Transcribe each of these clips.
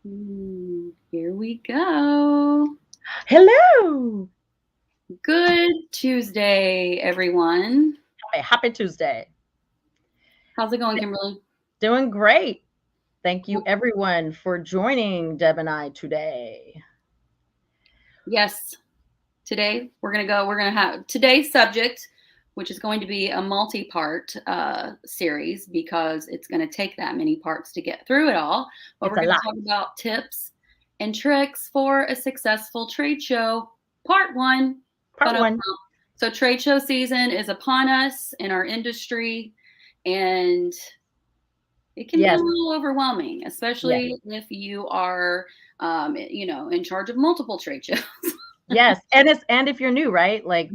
Here we go. Hello. Good Tuesday, everyone. Happy Tuesday. How's it going, Kimberly? Doing great. Thank you, everyone, for joining Deb and I today. Yes, today we're gonna have today's subject, which is going to be a multi-part series because it's going to take that many parts to get through it all. But It's we're a going to lot. talk about tips and tricks for a successful trade show, part one. Part But one. so trade show season is upon us in our industry, and it can be a Yes. little overwhelming, Yes. especially if you are, in charge of multiple trade shows. Yes. And if you're new, right? Like,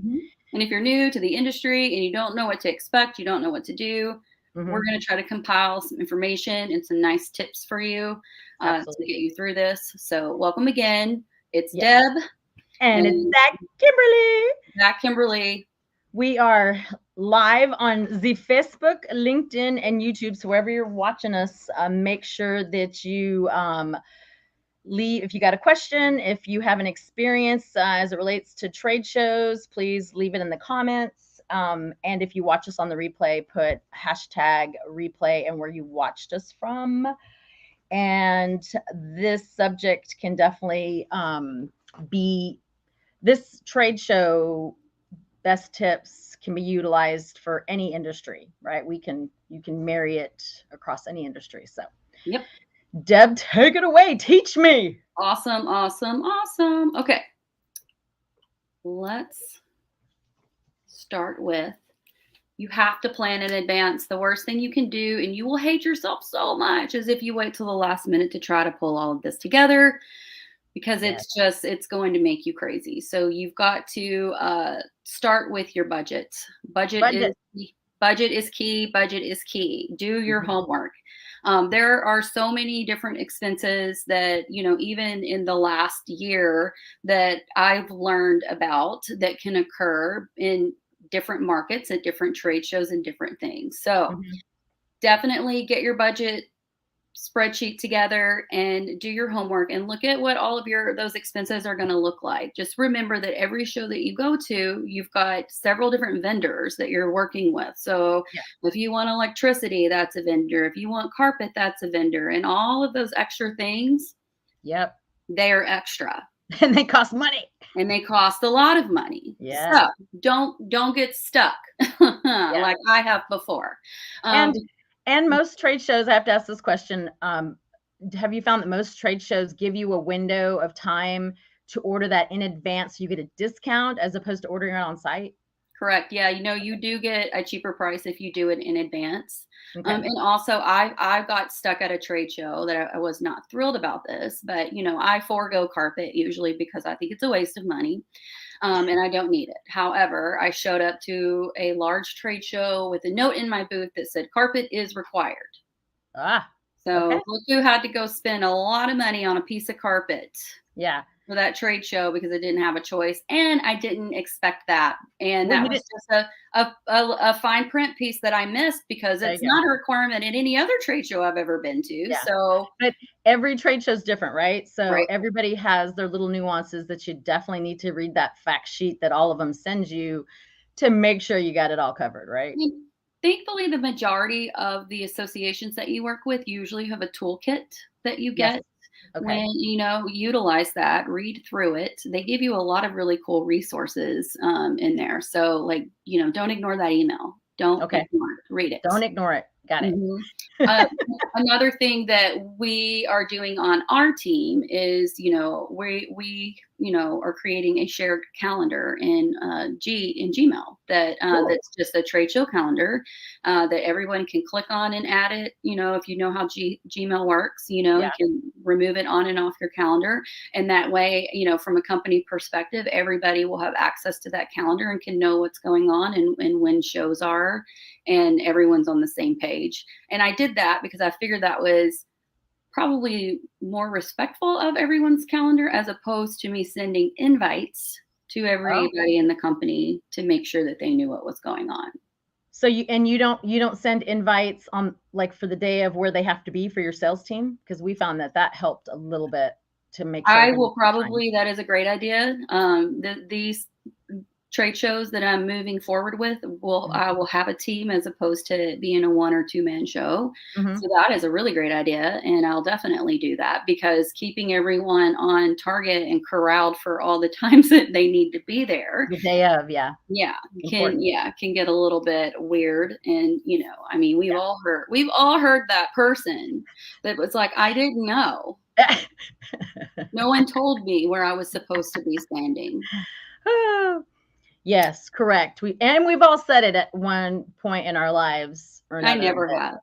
And if you're new to the industry and you don't know what to expect, you don't know what to do, we're mhm, going to try to compile some information and some nice tips for you to absolutely. get you through this. So, welcome again. It's Yes. Deb And it's and ThatKimberly. Kimberly. We are live on the Facebook, LinkedIn, and YouTube. So wherever you're watching us, make sure that you leave if you got a question, if you have an experience as it relates to trade shows, please leave it in the comments. And if you watch us on the replay, put hashtag replay and where you watched us from. And this subject can definitely be this trade show best tips can be utilized for any industry, right? You can marry it across any industry. So Yep. Deb, take it away. Teach me. Awesome, awesome, awesome. Okay. Let's start with you have to plan in advance. The worst thing you can do, and you will hate yourself so much, is if you wait till the last minute to try to pull all of this together because Yes. it's going to make you crazy. So you've got to start with your budget. Budget is Budget. budget is key. Budget is key. Do your Mhm. homework. There are so many different expenses that even in the last year that I've learned about that can occur in different markets at different trade shows and different things. So Mhm. definitely get your budget spreadsheet together and do your homework and look at what all of your those expenses are going to look like. Just remember that every show that you go to, you've got several different vendors that you're working with. So Yeah. if you want electricity, that's a vendor. If you want carpet, that's a vendor. And all of those extra things, Yep. they are extra And they cost money. and they cost a lot of money. Yes. So don't get stuck Yes. like I have before. Um, And most trade shows, I have to ask this question. Have you found that most trade shows give you a window of time to order that in advance so you get a discount as opposed to ordering it on site? Correct. Yeah, you do get a cheaper price if you do it in advance. Okay. And also, I got stuck at a trade show that I was not thrilled about this, but I forego carpet usually because I think it's a waste of money, and I don't need it. However, I showed up to a large trade show with a note in my booth that said carpet is required. Ah, So okay. look who had to go spend a lot of money on a piece of carpet Yeah. for that trade show because I didn't have a choice, and I didn't expect that, and Well, that you was did. just a fine print piece that I missed because There you it's go. not a requirement in any other trade show I've ever been to. Yeah. So But every trade show is different, right? So right. everybody has their little nuances that you definitely need to read that fact sheet that all of them send you to make sure you got it all covered, I right? mean, thankfully, the majority of the associations that you work with usually have a toolkit that you Yes. get Okay. when utilize that, read through it. They give you a lot of really cool resources in there. So, like, don't ignore that email. Don't Okay. ignore it. Read it. Don't ignore it. Got it. Mhm. Uh, Another thing that we are doing on our team is, we are creating a shared calendar in Gmail Cool. that's just a trade show calendar that everyone can click on and add it. If you know how Gmail works, Yeah. you can remove it on and off your calendar, and that way, from a company perspective, everybody will have access to that calendar and can know what's going on and when shows are, and everyone's on the same page. And I did that because I figured that was probably more respectful of everyone's calendar as opposed to me sending invites to Oh, everybody in the company to make sure that they knew what was going on. So you don't send invites on like for the day of where they have to be for your sales team? Because we found that helped a little bit to make sure I everybody's will on time. probably, that is a great idea. These trade shows that I'm moving forward with, I will have a team as opposed to being a 1 or 2 man show. Mm-hmm. So that is a really great idea, and I'll definitely do that, because keeping everyone on target and corralled for all the times that they need to be there, The day of, yeah, yeah, important. can get a little bit weird. And I mean, we've all heard that person that was like, I didn't know. Yeah. No one told me where I was supposed to be standing. Yes, correct. We've all said it at one point in our lives or I another. never have.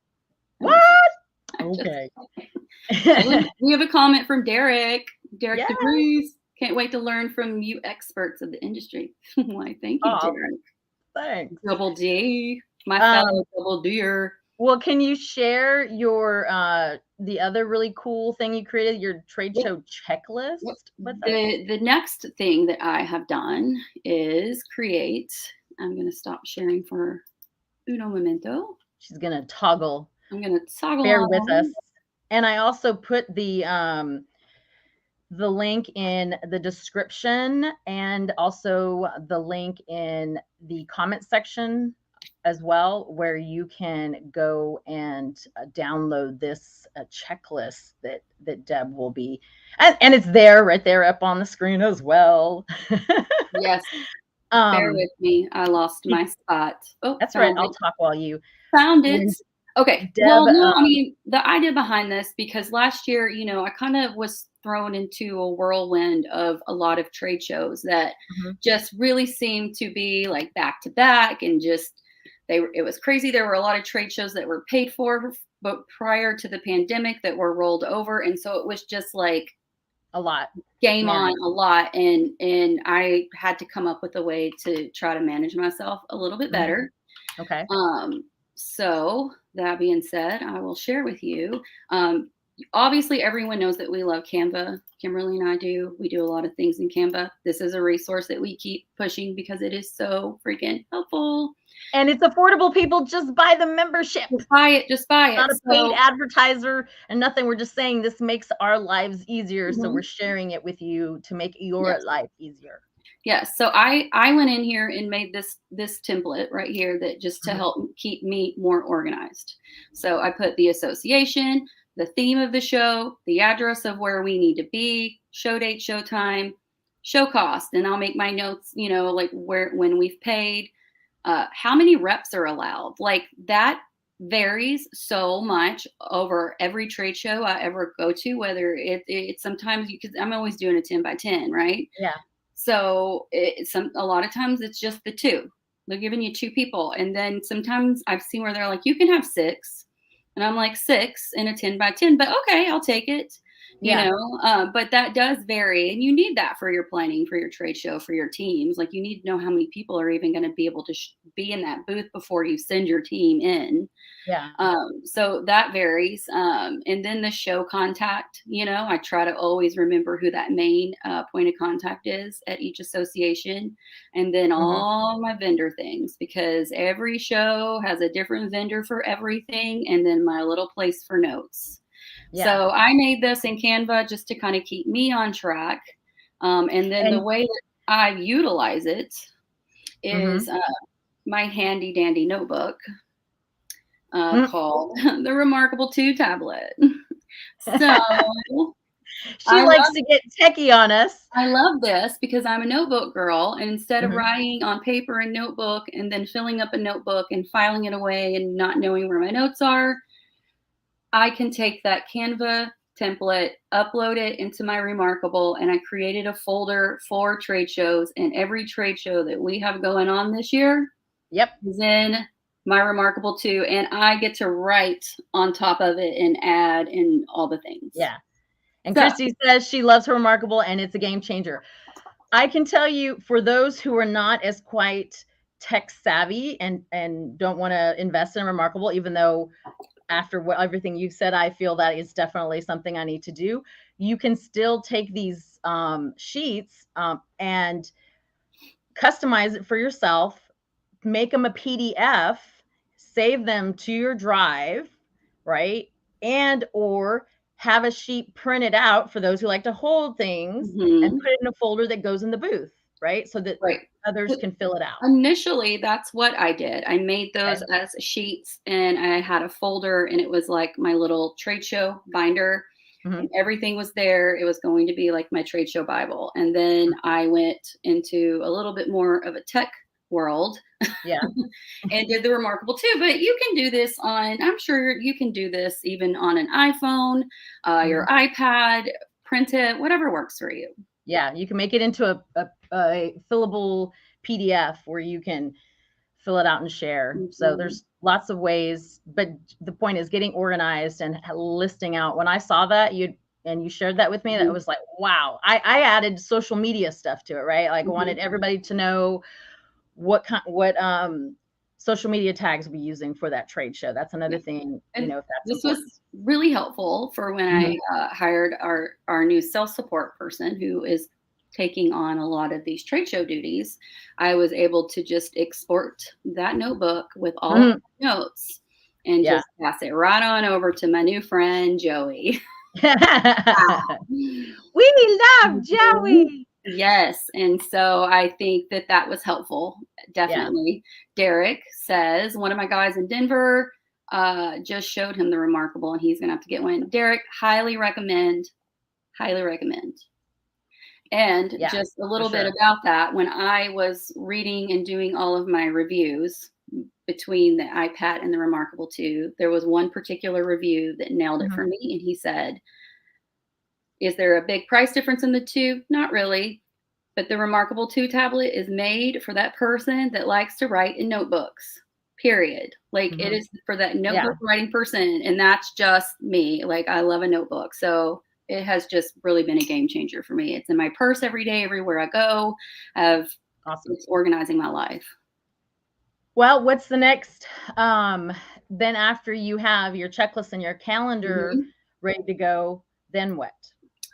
I'm What? just, I'm just Okay. oh, we have a comment from Derek. Derek Yeah. DeBruce. Can't wait to learn from you experts of the industry. Why, thank you, Oh, Derek. thanks. Double D, my Um, fellow double deer. well, can you share your the other really cool thing you created, your trade Yep. show checklist Yep. with us? The next thing that I have done is create. I'm going to stop sharing for uno momento. She's gonna toggle. I'm going to toggle Bear with us. on. And I also put the link in the description and also the link in the comment section as well, where you can go and download this checklist that Deb will be, and it's there right there up on the screen as well. Yes. Bear um, with me. I lost my spot. Oh, that's right. found I'll it. talk while you. Found it. When Okay. Deb, Well, no, I mean, the idea behind this, because last year, I kind of was thrown into a whirlwind of a lot of trade shows that mhm, just really seemed to be like back to back, and just it was crazy. There were a lot of trade shows that were paid for, but prior to the pandemic, that were rolled over, and so it was just like a lot game on manage. a lot. And I had to come up with a way to try to manage myself a little bit Mhm, better. okay. So that being said, I will share with you. Obviously, everyone knows that we love Canva. Kimberly and I do. We do a lot of things in Canva. This is a resource that we keep pushing because it is so freaking helpful. And it's affordable, people. Just buy the membership. Just buy it. Just buy it. Not a paid So, advertiser and nothing. We're just saying this makes our lives easier. So we're mhm, sharing it with you to make your yes. life easier. Yes. So I went in here and made this template right here, that just to Mhm. help keep me more organized. So I put the association, the theme of the show, the address of where we need to be, show date, show time, show cost, and I'll make my notes, like when we've paid, how many reps are allowed. Like that varies so much over every trade show I ever go to, whether it's sometimes because I'm always doing a 10 by 10, right? Yeah. So a lot of times it's just the two. They're giving you two people, and then sometimes I've seen where they're like, you can have six, and I'm like, six in a 10 by 10, but okay, I'll take it. Yeah. But that does vary, and you need that for your planning, for your trade show, for your teams. Like you need to know how many people are even going to be able to be in that booth before you send your team in. Yeah. So that varies. And then the show contact, I try to always remember who that main point of contact is at each association. And then Mhm. all my vendor things, because every show has a different vendor for everything. And then my little place for notes. Yeah. So I made this in Canva just to kind of keep me on track. And then the And way that I utilize it is mhm. my handy dandy notebook Mm. called the Remarkable 2 tablet. So She I likes love to get techie on us. I love this because I'm a notebook girl, and instead of Mhm. writing on paper and notebook and then filling up a notebook and filing it away and not knowing where my notes are, I can take that Canva template, upload it into my Remarkable, and I created a folder for trade shows, and every trade show that we have going on this year Yep. is in my Remarkable 2, and I get to write on top of it and add and all the things. Yeah. And So, Christy says she loves her Remarkable and it's a game changer. I can tell you, for those who are not as quite tech savvy and don't want to invest in Remarkable, even though after everything you've said, I feel that is definitely something I need to do. You can still take these sheets and customize it for yourself, make them a PDF, save them to your drive, right? And or have a sheet printed out for those who like to hold things and Mhm. put it in a folder that goes in the booth, right? So that Right. others can fill it out. Initially, that's what I did. I made those Okay. as sheets, and I had a folder, and it was like my little trade show binder, Mhm. and everything was there. It was going to be like my trade show Bible. And then I went into a little bit more of a tech world Yeah. and did the Remarkable too. But you can do this on, I'm sure you can do this even on an iPhone, Mhm. your iPad, print it, whatever works for you. Yeah, you can make it into a fillable PDF where you can fill it out and share. So Mhm. there's lots of ways, but the point is getting organized and listing out. When I saw that you shared that with me, that Mhm. was like, wow. I added social media stuff to it, right? Like I Mhm. wanted everybody to know what social media tags we'll be using for that trade show. That's another Yeah. thing, And if that's this was important. really helpful for when Mhm. I hired our new sales support person who is taking on a lot of these trade show duties. I was able to just export that notebook with all of Mhm. the notes and Yeah. just pass it right on over to my new friend Joey. We love Mhm. Joey. Yes, and so I think that that was helpful, Yeah. definitely. Derek says, one of my guys in Denver just showed him the Remarkable, and he's gonna have to get one. Derek, highly recommend, highly recommend. And Yeah, just a for little bit sure. about that, when I was reading and doing all of my reviews between the iPad and the Remarkable 2, there was one particular review that nailed it Mhm. for me, and he said, is there a big price difference in the two? Not really. But the Remarkable 2 tablet is made for that person that likes to write in notebooks, period. Like, it Mhm. is for that Yeah. notebook writing person, and that's just me. Like, I love a notebook. So, it has just really been a game changer for me. It's in my purse every day, everywhere I go. I've Awesome. It's organizing my life. Well, what's the next, then after you have your checklist and your calendar Mhm. ready to go, then what?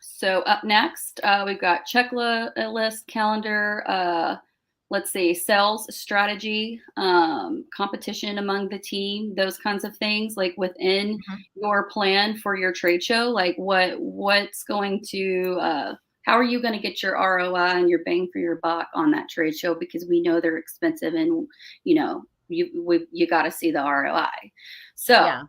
So up next, we've got checklist, calendar, let's see, sales strategy, competition among the team, those kinds of things. Like within Mhm. your plan for your trade show, like what's going to how are you going to get your ROI and your bang for your buck on that trade show? Because we know they're expensive, and you got to see the ROI. So Yeah.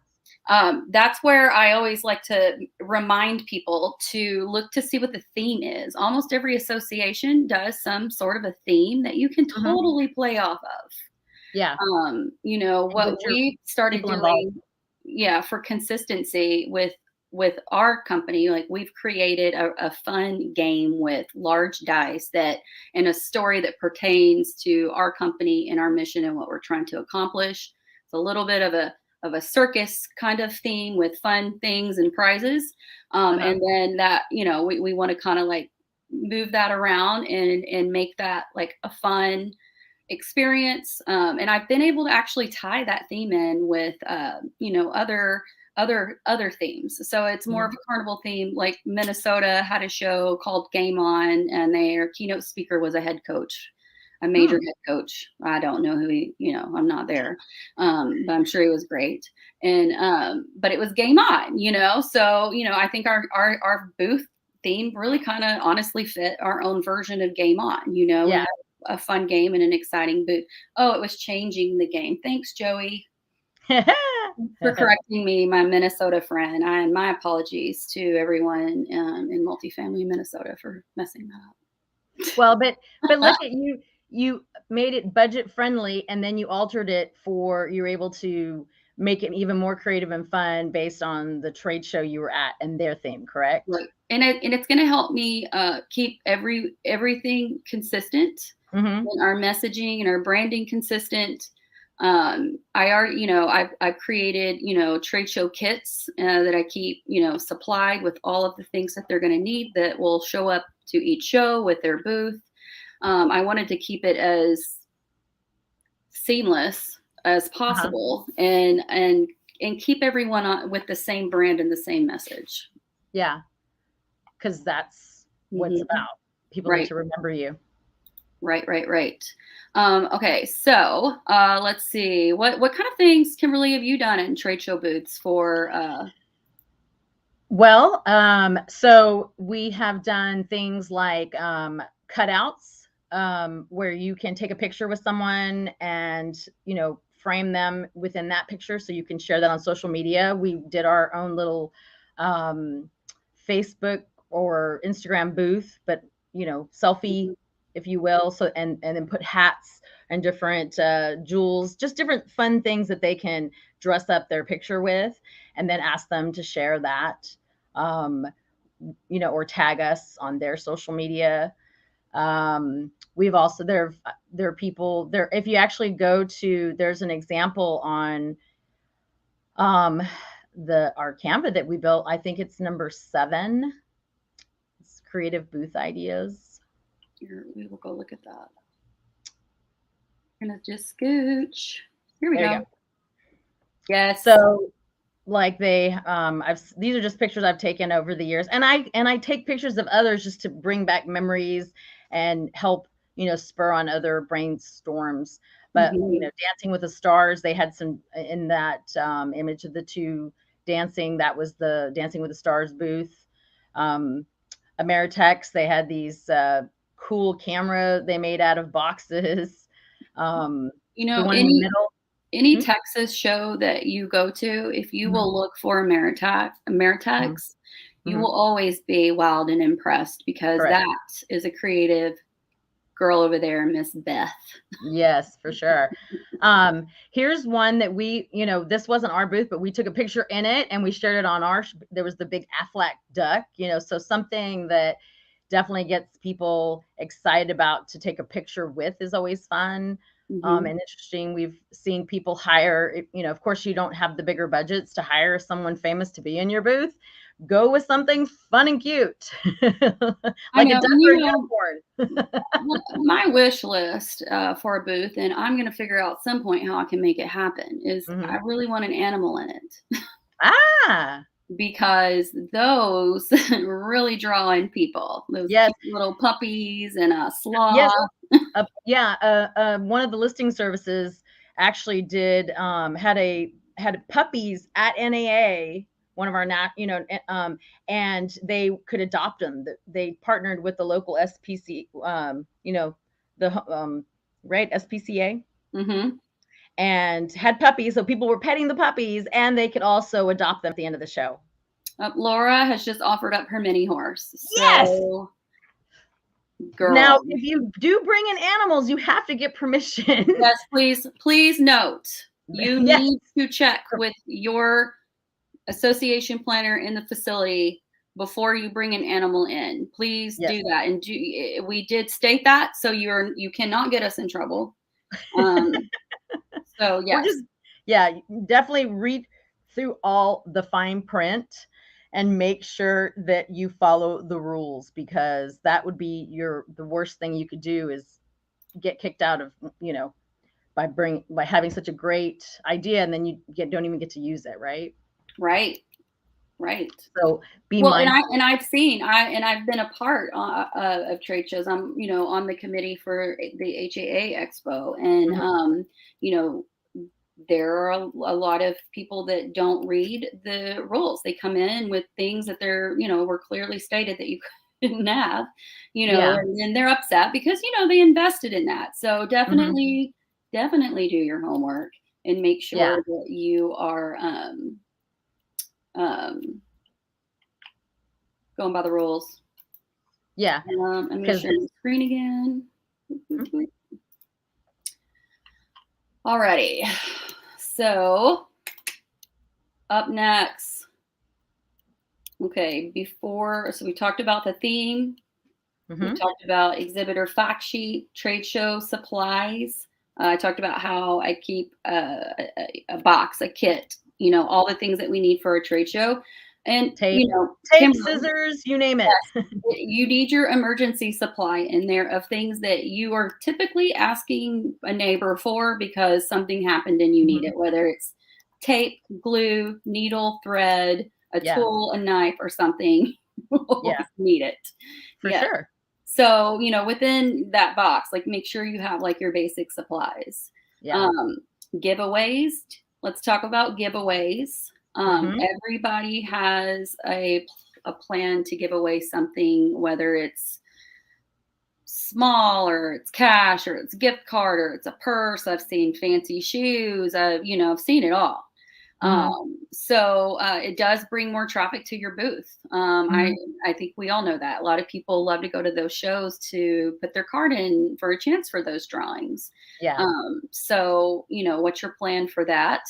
that's where I always like to remind people to look to see what the theme is. Almost every association does some sort of a theme that you can Mhm. totally play off of. Yeah, and What get your we started people involved. doing, yeah, for consistency with our company, like we've created a fun game with large dice that and a story that pertains to our company and our mission and what we're trying to accomplish. It's a little bit of a circus kind of theme with fun things and prizes. Uh-huh. And then that, we want to kind of like move that around and make that like a fun experience. And I've been able to actually tie that theme in with, other themes. So it's more of Mhm. a carnival theme. Like Minnesota had a show called Game On, and their keynote speaker was a head coach, a major Hmm. head coach. I don't know who I'm not there, but I'm sure he was great. And but it was Game On, So I think our booth theme really kind of honestly fit our own version of Game On. We Yeah. had a fun game and an exciting booth. Oh, it was changing the game. Thanks, Joey, for correcting me, my Minnesota friend. And my apologies to everyone in multifamily Minnesota for messing Well, but look at you. You made it budget friendly, and then you altered it for you're able to make it even more creative and fun based on the trade show you were at and their theme, correct? right. And it's going to help me keep everything consistent, Mhm. and our messaging and our branding consistent. I already, I've created, trade show kits that I keep, supplied with all of the things that they're going to need that will show up to each show with their booth. I wanted to keep it as seamless as Uh-huh. possible and keep everyone on with the same brand and the same message. Yeah, because that's what it's Hmm. about. People need Right. to remember you. Right, right, right. Okay, so let's see. What kind of things, Kimberly, have you done in trade show booths for? Well, so we have done things like cutouts, where you can take a picture with someone and, frame them within that picture so you can share that on social media. We did our own little um, Facebook or Instagram booth, but, selfie, if you will. So, and then put hats and different jewels, just different fun things that they can dress up their picture with, and then ask them to share that, um, or tag us on their social media. We've also, there are people there. If you actually go to, there's an example on um, our Canva that we built. I think it's number 7. It's creative booth ideas. Here, we will go look at that. I'm gonna just scooch. Here we There go. you go. Yes. So, like, these are just pictures I've taken over the years, and I take pictures of others just to bring back memories and help, spur on other brainstorms. But, Dancing with the Stars, they had some in that image of the 2 dancing. That was the Dancing with the Stars booth. Ameritex, they had these cool camera they made out of boxes. The one in the middle. Any Texas show that you go to, if you will look for Ameritex, you will always be wowed and impressed, because Correct. that is a creative girl over there, Miss Beth. Yes, for sure. Here's one that we, this wasn't our booth, but we took a picture in it and we shared it on there was the big Aflac duck, so something that definitely gets people excited about to take a picture with is always fun. And interesting. We've seen people hire, of course you don't have the bigger budgets to hire someone famous to be in your booth. Go with something fun and cute. Like a duck or a unicorn. My wish list for a booth, and I'm going to figure out some point how I can make it happen, is I really want an animal in it. Because those really draw in people. Those cute little puppies and a sloth. Yes. One of the listing services actually had puppies at NAA, one of our and they could adopt them. They partnered with the local SPC, right, SPCA. And had puppies, so people were petting the puppies, and they could also adopt them at the end of the show. Laura has just offered up her mini horse. Yes. So, girl. Now, if you do bring in animals, you have to get permission. Yes, please note, you need to check with your association planner in the facility before you bring an animal in. Please do that. And we did state that, so you cannot get us in trouble. So yes. Definitely read through all the fine print and make sure that you follow the rules, because that would be the worst thing you could do is get kicked out of, by having such a great idea and then you don't even get to use it. Right. So be mindful. And I've been a part of trade shows. I'm, on the committee for the HAA Expo, and there are a lot of people that don't read the rules. They come in with things that were clearly stated that you couldn't have, and they're upset because, they invested in that. So definitely do your homework and make sure that you are going by the rules. Yeah. I'm going to share the screen again. Alrighty. So up next, okay, so we talked about the theme. We talked about exhibitor fact sheet, trade show supplies. I talked about how I keep a box, a kit, all the things that we need for a trade show. And tape, scissors, you name it. Yes, you need your emergency supply in there of things that you are typically asking a neighbor for because something happened and you need it, whether it's tape, glue, needle, thread, a tool, a knife, or something. You need it. For sure. So, within that box, like make sure you have like your basic supplies. Yeah. Um, Giveaways. Let's talk about giveaways. Mm-hmm. Everybody has a plan to give away something, whether it's small or it's cash or it's a gift card or it's a purse. I've seen fancy shoes. I've seen it all. Mm-hmm. So it does bring more traffic to your booth. I Mm-hmm. I think we all know that. A lot of people love to go to those shows to put their card in for a chance for those drawings. Yeah. So what's your plan for that?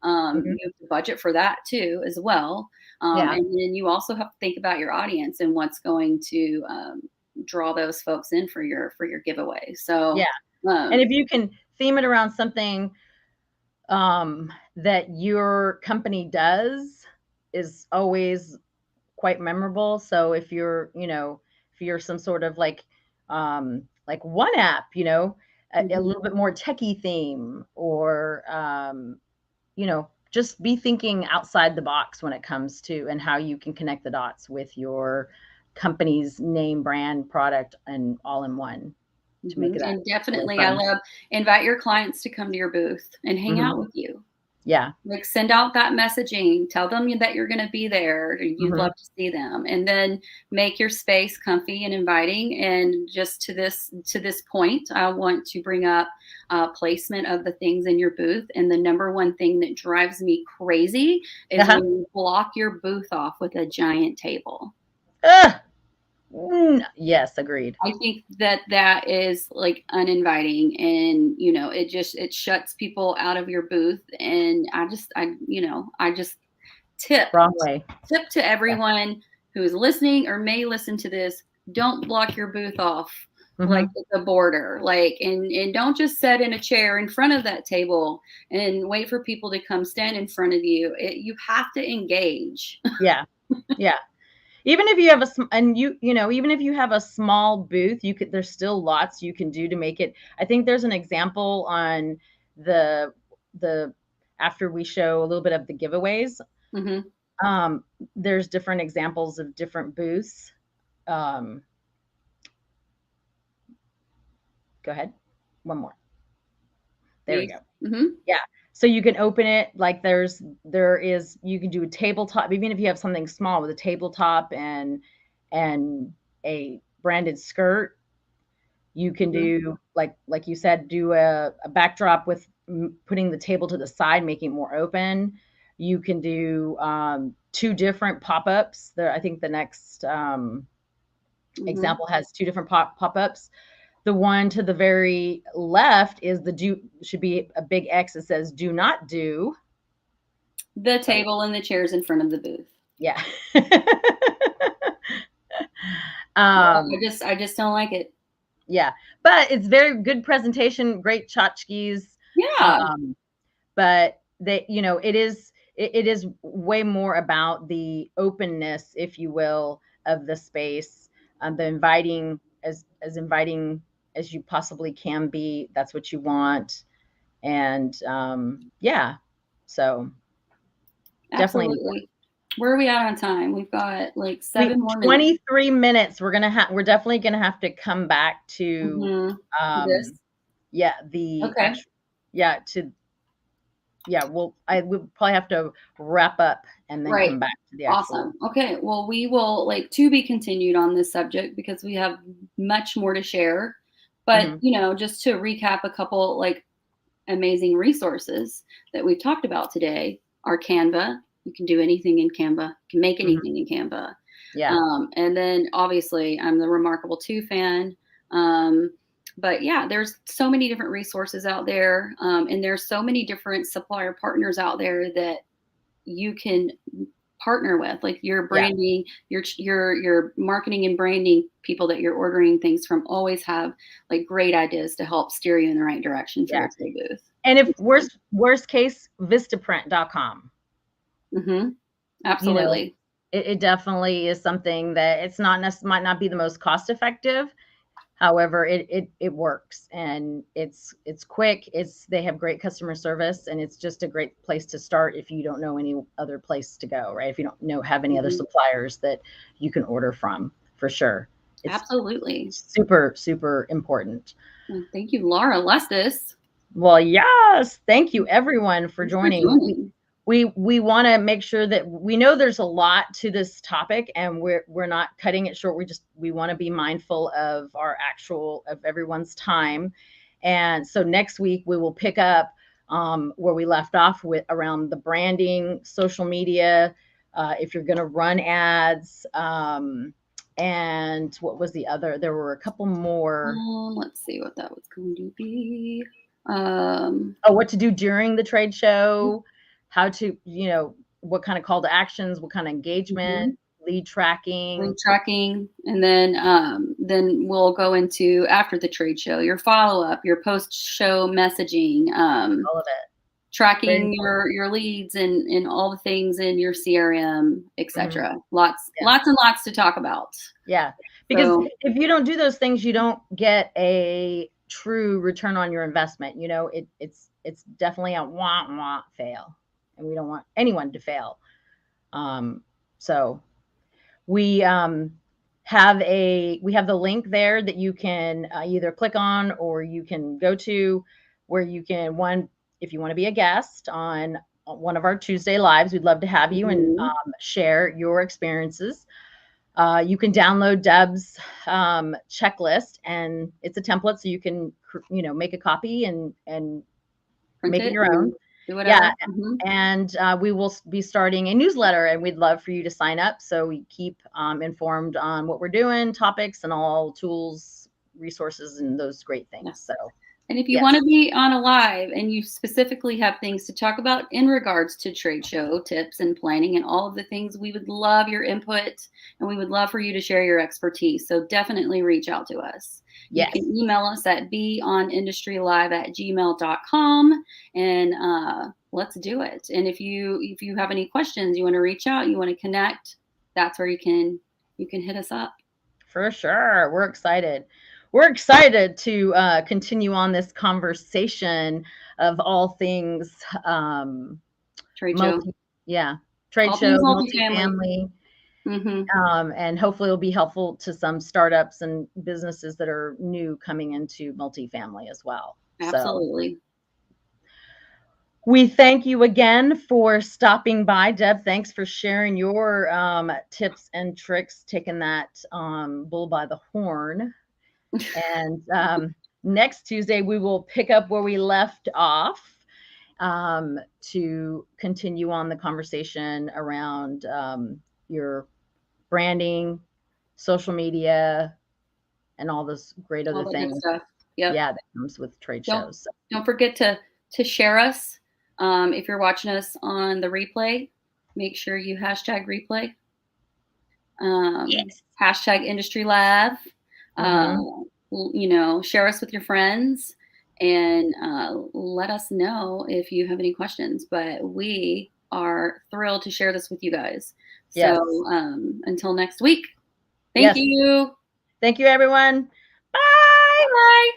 Mm-hmm. You have to budget for that too, as well. Yeah. And then you also have to think about your audience and what's going to draw those folks in for your giveaway. So Yeah. And if you can theme it around something that your company does is always quite memorable. So if you're some sort of like one app, a mhm. little bit more techie theme, or just be thinking outside the box when it comes to and how you can connect the dots with your company's name, brand, product, and all in one to make that And really definitely, I fun. love invite your clients to come to your booth and hang Hmm. out with you. Yeah. Like send out that messaging, tell them that you're going to be there. You'd Hmm. love to see them, and then make your space comfy and inviting. And just to this point, I want to bring up placement of the things in your booth. And the number one thing that drives me crazy is Uh-huh. when you block your booth off with a giant table. Ugh. Yes, agreed. I think that is like uninviting, and it shuts people out of your booth. And I just tip Wrong way. tip to Yeah. everyone who is listening or may listen to this. Don't block your booth off like Hmm. it's a border, like, and don't just sit in a chair in front of that table and wait for people to come stand in front of you. You have to engage. Yeah. Yeah. Even if you have even if you have a small booth, there's still lots you can do to make it. I think there's an example on the the after we show a little bit of the giveaways. Hmm. Um, there's different examples of different booths. Um, go ahead. One more. There we These. go. Hmm. Yeah. So you can open it like you can do a tabletop, even if you have something small with a tabletop and a branded skirt. You can Hmm. do like you said, do a backdrop with putting the table to the side, making it more open. You can do two different pop-ups. There, I think the next Hmm. example has two different pop-ups. The one to the very left is the do should be a big X that says do not do. The So table and the chairs in front of the booth. yeah. Yeah, um, I just don't like it. yeah, but it's very good presentation, great tchotchkes. Yeah. Um, but it is way more about the openness, if you will, of the space, the inviting, as inviting as you possibly can be. That's what you want. And yeah, so definitely Absolutely. Where are we at on time? We've got like we 7 more minutes. 23 minutes. We're definitely gonna have to come back to Mhm. This. um yeah, the Okay. actual yeah, to yeah, I would probably have to wrap up and then Right. come back to the actual. Awesome. Okay. Well, we will, like, to be continued on this subject because we have much more to share. But, Mhm. just to recap a couple like amazing resources that we've talked about today are Canva. You can do anything in Canva. You can make Mhm. anything in Canva. Yeah. And then obviously I'm the Remarkable 2 fan. Um, but yeah, there's so many different resources out there. And there's so many different supplier partners out there that you can partner with, like your Yeah. branding, your marketing and branding people that you're ordering things from always have like great ideas to help steer you in the right direction for Yeah. your trade booth. And if worst case, vistaprint.com. Hmm. You know, Absolutely. it definitely is something that it's not might not be the most cost effective. However, it works, and it's quick. They have great customer service, and it's just a great place to start if you don't know any other place to go, right? If you don't have any other Mhm. suppliers that you can order from, for sure. It's Absolutely. super, super important. Well, thank you, Laura Lestis. Well, yes. Thank you everyone for Thanks for joining. joining. We want to make sure that we know there's a lot to this topic, and we're not cutting it short. We want to be mindful of of everyone's time. And so next week we will pick up where we left off with around the branding, social media, if you're going to run ads, and what was the other? There were a couple more. Let's see what that was going to be. Oh, what to do during the trade show, how to, what kind of call to actions, what kind of engagement, lead tracking, and then we'll go into after the trade show, your follow-up, your post-show messaging, all of it. tracking your leads and all the things in your CRM, etc. Lots and lots to talk about. Yeah, because if you don't do those things, you don't get a true return on your investment. It's definitely a wah fail, and we don't want anyone to fail. So we have the link there that you can either click on or you can go to, where you can, if you want to be a guest on one of our Tuesday lives, we'd love to have you and share your experiences. You can download Deb's checklist, and it's a template, so you can make a copy and make it your own. Do whatever. And we will be starting a newsletter, and we'd love for you to sign up so we keep informed on what we're doing, topics, and all tools, resources, and those great things. So. And if you want to be on a live and you specifically have things to talk about in regards to trade show tips and planning and all of the things, we would love your input, and we would love for you to share your expertise. So definitely reach out to us. Yes. You can email us at beonindustrylive@gmail.com, and let's do it. And if you have any questions, you want to reach out, you want to connect, that's where you can hit us up. For sure. We're excited. We're excited to continue on this conversation of all things trade show. Trade show, multifamily. And hopefully it'll be helpful to some startups and businesses that are new coming into multifamily as well. Absolutely. So, we thank you again for stopping by. Deb, thanks for sharing your tips and tricks, taking that bull by the horn. And next Tuesday, we will pick up where we left off to continue on the conversation around your branding, social media, and all those great other things. Stuff. Yep. Yeah, that comes with trade shows. So. Don't forget to share us. If you're watching us on the replay, make sure you hashtag replay. Hashtag Industry Live. Share us with your friends, and let us know if you have any questions. But we are thrilled to share this with you guys. So until next week, thank you. Thank you, everyone. Bye. Bye.